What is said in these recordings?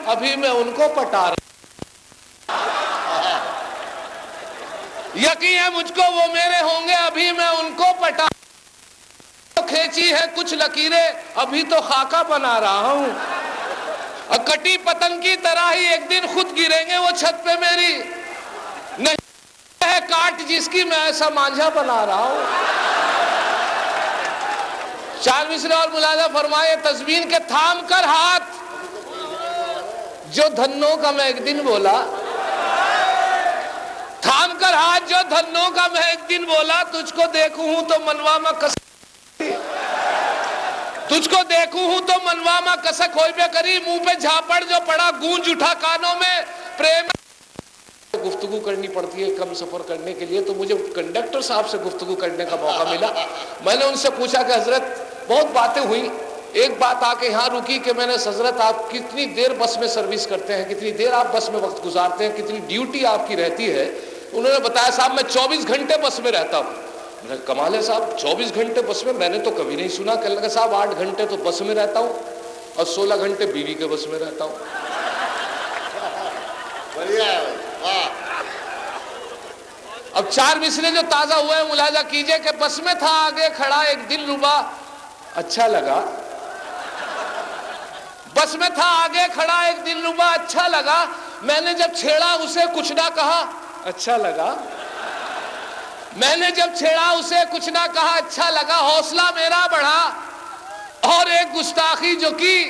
अभी मैं उनको पटा रहा। यकीन है मुझको वो मेरे होंगे, अभी मैं उनको पटा। तो खींची है कुछ लकीरें, अभी तो खाका बना रहा हूं। और कटी पतंग की तरह ही एक दिन खुद गिरेंगे वो छत पे मेरी। नहीं है काट जिसकी मैं ऐसा मांझा बना रहा हूं। चार मिसरे और मुलाजा फरमाए, तस्बीह के थाम कर हाथ, जो धन्नों का मैं एक दिन बोला। थाम कर हाथ जो धन्नों का मैं एक दिन बोला, तुझको देखूं हूं तो मनवा में कसक, तुझको देखूं हूं तो मनवा में कसक होई पे करी। मुंह पे झापड़ जो पड़ा, गूंज उठा कानों में। प्रेम गुफ्तगू करनी पड़ती है कम सफर करने के लिए, तो मुझे कंडक्टर साहब से गुफ्तगू करने का मौका मिला। मैंने उनसे पूछा कि हजरत, बहुत बातें हुई, एक बात आके यहाँ रुकी कि मैंने, हजरत आप कितनी देर बस में सर्विस करते हैं, कितनी देर आप बस में वक्त गुजारते हैं, कितनी ड्यूटी आपकी रहती है? उन्होंने बताया, साहब मैं 24 घंटे बस में रहता हूँ। मैंने कमाल है साहब, 24 घंटे बस में, मैंने तो कभी नहीं सुना। कहने लगा, साहब 8 घंटे तो बस में रहता हूँ और 16 घंटे बीवी के बस में रहता हूँ। अब 4 मिसरे जो ताजा हुए हैं मुलाजा कीजिए कि बस में था आगे खड़ा एक दिलरुबा, अच्छा लगा। बस में था आगे खड़ा एक दिलरुबा, अच्छा लगा। मैंने जब छेड़ा उसे कुछ ना कहा, अच्छा लगा। मैंने जब छेड़ा उसे कुछ ना कहा, अच्छा लगा। हौसला मेरा बढ़ा और एक गुस्ताखी जो की,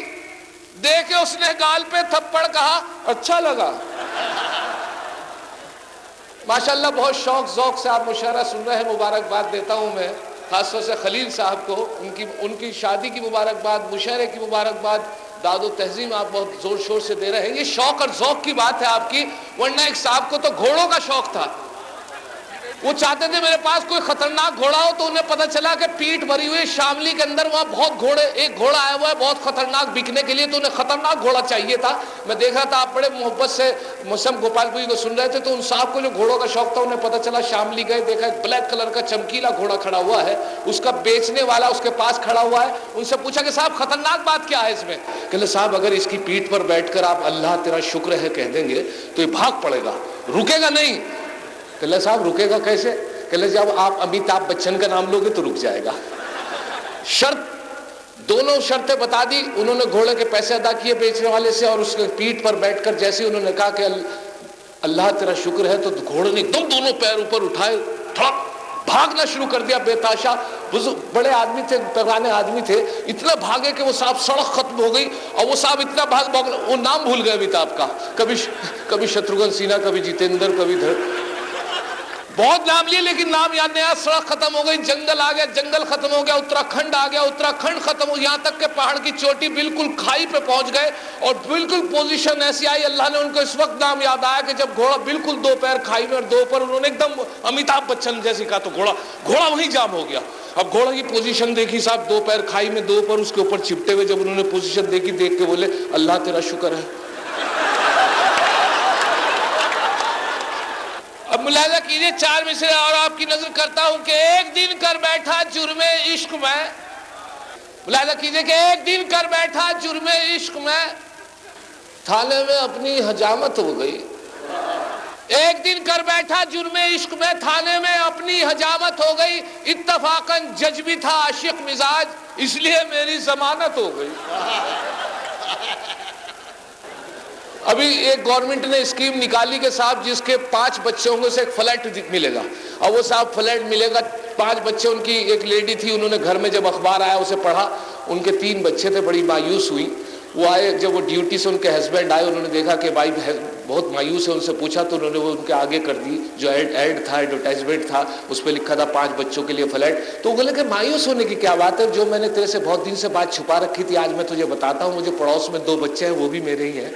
देखे उसने गाल पे थप्पड़ कहा, अच्छा लगा। माशाल्लाह बहुत शौक ज़ौक से आप मुशायरा सुन रहे हैं। मुबारकबाद देता हूं मैं खासतौर से खलील साहब को, उनकी शादी की मुबारकबाद, मुशायरे की मुबारकबाद, दादो तहजीम आप बहुत जोर शोर से दे रहे हैं। ये शौक और ज़ौक की बात है आपकी, वरना एक साहब को तो घोड़ों का शौक था। वो चाहते थे मेरे पास कोई खतरनाक घोड़ा हो, तो उन्हें पता चला कि पीठ भरी हुई शामली के अंदर वहां बहुत घोड़े, एक घोड़ा आया हुआ है बहुत खतरनाक बिकने के लिए, तो उन्हें खतरनाक घोड़ा चाहिए था। मैं देख रहा था आप बड़े मोहब्बत से मौसम गोपालपुरी को सुन रहे थे, तो उन साहब को जो घोड़ों का शौक था, उन्हें पता चला शामली गए, देखा एक ब्लैक कलर का चमकीला घोड़ा खड़ा हुआ है, उसका बेचने वाला उसके पास खड़ा हुआ है। उनसे पूछा कि साहब खतरनाक बात क्या है इसमें? कहले साहब अगर इसकी पीठ पर बैठकर आप अल्लाह तेरा शुक्र है कह देंगे तो ये भाग पड़ेगा, रुकेगा नहीं। कहले साहब रुकेगा कैसे? कहले जब आप अमिताभ बच्चन का नाम लोगे तो रुक जाएगा। शर्त, दोनों शर्तें बता दी उन्होंने। घोड़े के पैसे अदा किए बेचने वाले से, और उसके पीठ पर बैठकर जैसे उन्होंने कहा कि अल्लाह तेरा शुक्र है, तो घोड़े ने एकदम दोनों पैर ऊपर उठाए, भागना शुरू कर दिया बेताशा। बड़े आदमी थे, पुराने आदमी थे, इतना भागे कि वो साहब सड़क खत्म हो गई। और वो साहब इतना भाग, वो नाम भूल गए अमिताभ का, कभी शत्रुघ्न सिन्हा, कभी जितेंद्र, कभी बहुत नाम लिए, लेकिन नाम याद नहीं आया। सड़क खत्म हो गई, जंगल आ गया, जंगल खत्म हो गया, उत्तराखंड आ गया, उत्तराखंड खत्म हो, यहाँ तक के पहाड़ की चोटी बिल्कुल खाई पे पहुंच गए। और बिल्कुल पोजीशन ऐसी आई, अल्लाह ने उनको इस वक्त नाम याद आया कि जब घोड़ा बिल्कुल 2 पैर खाई में और 2 पर, उन्होंने एकदम अमिताभ बच्चन जैसी कहा, तो घोड़ा वहीं जाम हो गया। अब घोड़ा की पोजीशन देखी साहब, 2 पैर खाई में, 2 पर उसके ऊपर चिपटे हुए। जब उन्होंने पोजीशन देखी, देख के बोले अल्लाह तेरा शुक्र है। अब मुलाजा कीजिए 4 मिसरे और आपकी नजर करता हूं कि एक दिन कर बैठा जुर्मे इश्क में। मुलाजा कीजिए कि एक दिन कर बैठा जुर्मे इश्क में, थाने में अपनी हजामत हो गई। एक दिन कर बैठा जुर्मे इश्क में, थाने में अपनी हजामत हो गई। इत्तफाकन जज भी था आशिक मिजाज, इसलिए मेरी जमानत हो गई। अभी एक गवर्नमेंट ने स्कीम निकाली कि साहब जिसके 5 बच्चे होंगे उसे एक फ्लैट मिलेगा। और वो साहब फ्लैट मिलेगा, 5 बच्चे, उनकी एक लेडी थी, उन्होंने घर में जब अखबार आया उसे पढ़ा, उनके 3 बच्चे थे, बड़ी मायूस हुई। वो आए, जब वो ड्यूटी से उनके हस्बैंड आए, उन्होंने देखा कि भाई बहुत मायूस है, उनसे पूछा तो उन्होंने वो उनके आगे कर दी, जो ऐड था, एडवर्टाइजमेंट था, उस पर लिखा था 5 बच्चों के लिए फ्लैट। तो वो बोले कि मायूस होने की क्या बात है, जो मैंने तेरे से बहुत दिन से बात छुपा रखी थी आज मैं तुझे बताता हूँ। मुझे पड़ोस में 2 बच्चे हैं, वो भी मेरे ही हैं,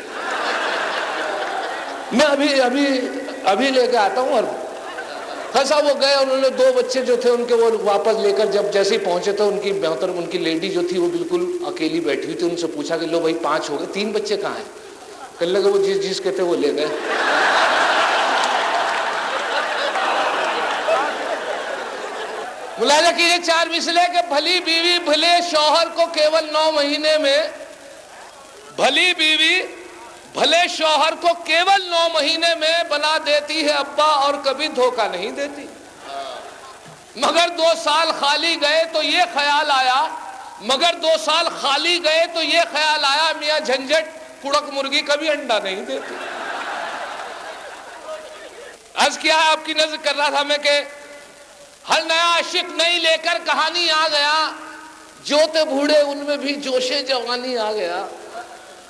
मैं अभी लेके आता हूँ। और फंसा वो गए, उन्होंने 2 बच्चे जो थे उनके वो वापस लेकर, जब जैसे ही पहुंचे तो उनकी लेडी जो थी वो बिल्कुल अकेली बैठी हुई थी। उनसे पूछा कि लो भाई 5 हो गए, 3 बच्चे कहाँ हैं? कहने लगे वो जिसके थे वो ले गए। मुलाजा कीजिए 4 मिसले के भली बीवी भले शौहर को केवल 9 महीने में, भली बीवी शौहर को केवल 9 महीने में बना देती है अब्बा और कभी धोखा नहीं देती। मगर 2 साल खाली गए तो ये ख्याल आया, मगर 2 साल खाली गए तो ये ख्याल आया, मियां झंझट कुड़क मुर्गी कभी अंडा नहीं देती। अर्ज किया है, आपकी नजर कर रहा था मैं कि हर नया आशिक नई लेकर कहानी आ गया, जो थे बूढ़े उनमें भी जोशे जवानी आ गया,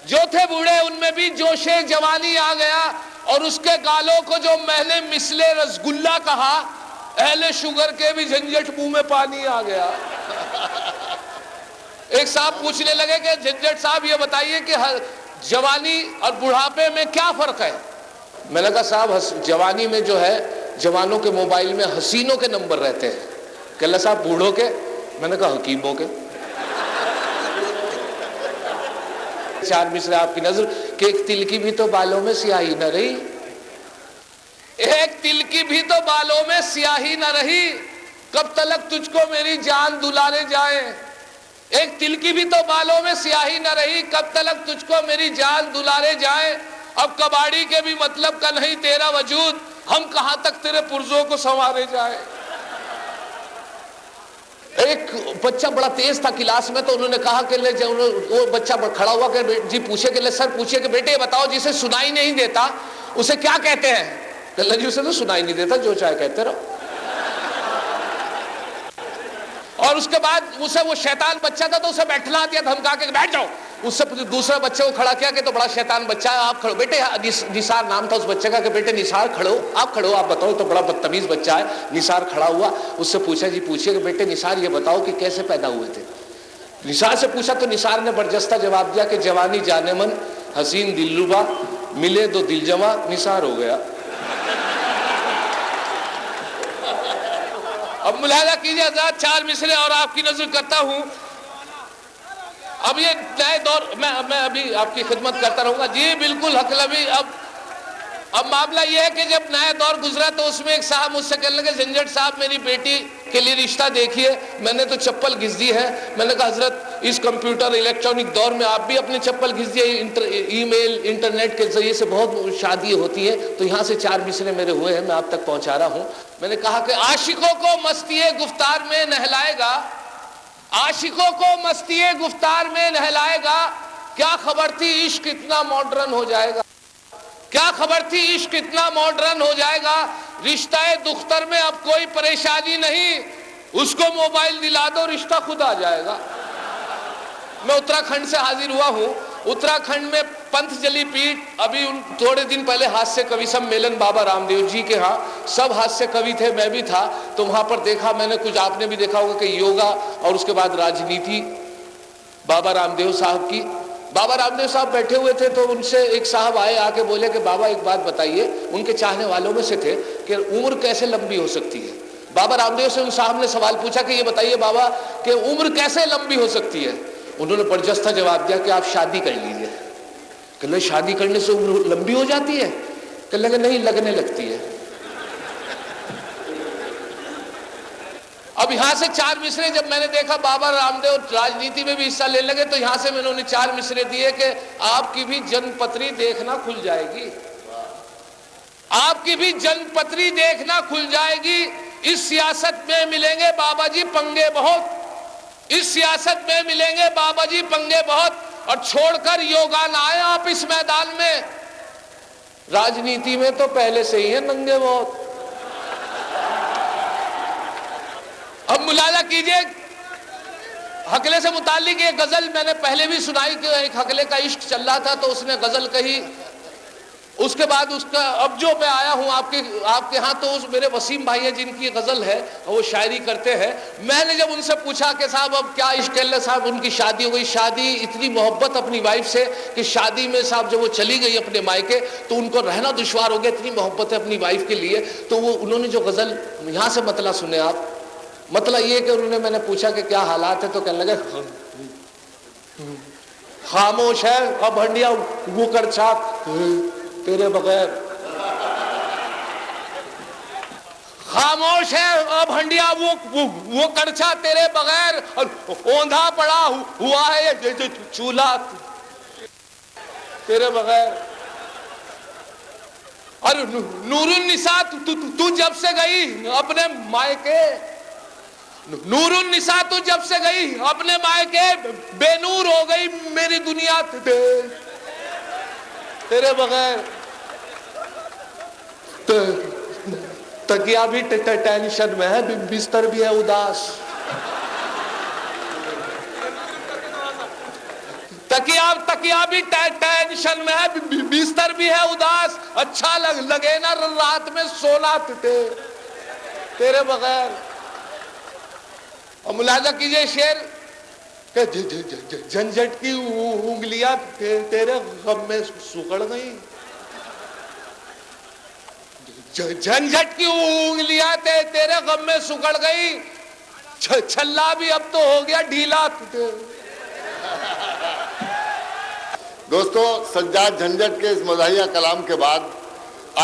जो थे बूढ़े उनमें भी जोशे जवानी आ गया। और उसके गालों को जो मैंने मिसले रसगुल्ला कहा, अहले शुगर के भी झंझट मुंह में पानी आ गया। एक साहब पूछने लगे कि झंझट साहब ये बताइए कि जवानी और बुढ़ापे में क्या फर्क है। मैंने कहा साहब जवानी में जो है जवानों के मोबाइल में हसीनों के नंबर रहते हैं, कहला साहब बूढ़ों के, मैंने कहा हकीमों के। 4 मिसरे आपकी नजर कि एक तिल की भी तो बालों में स्याही न रही, एक तिल की भी तो बालों में स्याही न रही, कब तलक तुझको मेरी जान दुलारे जाए। एक तिल की भी तो बालों में स्याही न रही, कब तलक तुझको मेरी जान दुलारे जाए। अब कबाड़ी के भी मतलब का नहीं तेरा वजूद, हम कहां तक तेरे पुर्जों को संवारे जाए। एक बच्चा बड़ा तेज था क्लास में, तो उन्होंने कहा कि वो बच्चा खड़ा हुआ कि जी पूछे कि सर पूछे कि बेटे बताओ जिसे सुनाई नहीं देता उसे क्या कहते हैं। कल्ला जी उसे तो सुनाई नहीं देता, जो चाहे कहते रहो। और उसके बाद उसे वो शैतान बच्चा था तो उसे बैठना दिया, धमका के बैठ जाओ। उससे दूसरे बच्चे को खड़ा किया कि तो बड़ा शैतान बच्चा है, आप खड़ो। बेटे निसार नाम था उस बच्चे का कि बेटे निसार खड़ो, आप खड़ो, आप बताओ। तो बड़ा बदतमीज बच्चा है। निसार खड़ा हुआ, उससे पूछा जी पूछिए कि बेटे निसार ये बताओ कि कैसे पैदा हुए थे। निसार से पूछा तो निसार ने बरजस्ता जवाब दिया कि जवानी जाने मन हसीन दिलरुबा मिले दो दिल जमा निसार हो गया। अब मुलाहिजा कीजिए हज़रात, 4 मिसरे और आपकी नजर करता हूं। अब ये नए दौर मैं अभी आपकी खिदमत करता रहूंगा जी, बिल्कुल हकलबी। अब मामला ये है कि जब नया दौर गुजरा तो उसमें एक साहब मुझसे कहने लगे झंझट साहब मेरी बेटी के लिए रिश्ता देखिए, मैंने तो चप्पल घिस दी है। मैंने कहा हजरत इस कंप्यूटर इलेक्ट्रॉनिक दौर में आप भी अपनी चप्पल घिस दिए, ईमेल इंटरनेट के जरिए से बहुत शादी होती है। तो यहाँ से 4 मिसरे मेरे हुए हैं, मैं आप तक पहुंचा रहा हूँ। मैंने कहा कि आशिकों को मस्तिए गुफ्तार में नहलाएगा, आशिकों को मस्तिए गुफ्तार में नहलाएगा, क्या खबर थी इश्क इतना मॉडर्न हो जाएगा, क्या खबर थी इश्क इतना मॉडर्न हो जाएगा। रिश्ता दुख्तर में अब कोई परेशानी नहीं, उसको मोबाइल दिला दो रिश्ता खुद आ जाएगा। मैं उत्तराखंड से हाजिर हुआ हूँ। उत्तराखंड में पंथजली पीठ, अभी थोड़े दिन पहले हास्य कवि सम्मेलन बाबा रामदेव जी के यहाँ सब हास्य कवि थे, मैं भी था। तो वहां पर देखा मैंने, कुछ आपने भी देखा होगा कि योगा और उसके बाद राजनीति बाबा रामदेव साहब की। बाबा रामदेव साहब बैठे हुए थे तो उनसे एक साहब आए, आके बोले कि बाबा एक बात बताइए। उनके चाहने वालों में से थे कि उम्र कैसे लंबी हो सकती है। बाबा रामदेव से उन साहब ने सवाल पूछा कि ये बताइए बाबा कि उम्र कैसे लंबी हो सकती है। उन्होंने बरजस्ता जवाब दिया कि आप शादी कर लीजिए। कहले शादी करने से उम्र लंबी हो जाती है? कहने लगे नहीं, लगने लगती है। अब यहां से 4 मिसरे जब मैंने देखा बाबा रामदेव राजनीति में भी हिस्सा लेने लगे, तो यहां से मैंने उन्हें 4 मिसरे दिए कि आपकी भी जन्मपत्री देखना खुल जाएगी, आपकी भी जन्मपत्री देखना खुल जाएगी। इस सियासत में मिलेंगे बाबा जी पंगे बहुत, इस सियासत में मिलेंगे बाबा जी पंगे बहुत। और छोड़कर योगा ना आए आप इस मैदान में, राजनीति में तो पहले से ही है नंगे बहुत। अब मुलाजा कीजिए, हकले से मुतालिक एक गजल मैंने पहले भी सुनाई कि एक हकले का इश्क चल रहा था तो उसने गजल कही। उसके बाद उसका अब जो मैं आया हूं आपके यहाँ, तो उस मेरे वसीम भाई है जिनकी गजल है, वो शायरी करते हैं। मैंने जब उनसे पूछा कि साहब अब क्या इश्क है साहब, उनकी शादी हो गई, शादी इतनी मोहब्बत अपनी वाइफ से कि शादी में साहब जब वो चली गई अपने मायके तो उनको रहना दुश्वार हो गया, इतनी मोहब्बत है अपनी वाइफ के लिए। तो वो उन्होंने जो गजल यहाँ से मतला सुने आप, मतलब ये कि उन्होंने, मैंने पूछा कि क्या हालात है तो कहने लगे खामोश है अब हंडिया वो कर छाप तेरे बगैर, खामोश है अब हंडिया वो करछा तेरे बगैर, और ओंधा पड़ा हुआ है चूल्हा तेरे बगैर। अरे नूरुन्निसा तू जब से गई अपने मायके, नूरुन्निसा तू जब से गई अपने मायके, बेनूर हो गई मेरी दुनिया तेरे बगैर। तकिया भी टेंशन में है, बिस्तर भी है उदास। तकिया भी टेंशन में है, बिस्तर भी है उदास। अच्छा लगे ना रात में सोना तेरे बगैर। और मुलाजा कीजिए शेर, झंझट की उंगलियां तेरे गम में सुखड़ गई, झंझट की उंगलियां तेरे गम में सुखड़ गई, छल्ला भी अब तो हो गया ढीला। दोस्तों, सज्जाद झंझट के इस मज़ाहिया कलाम के बाद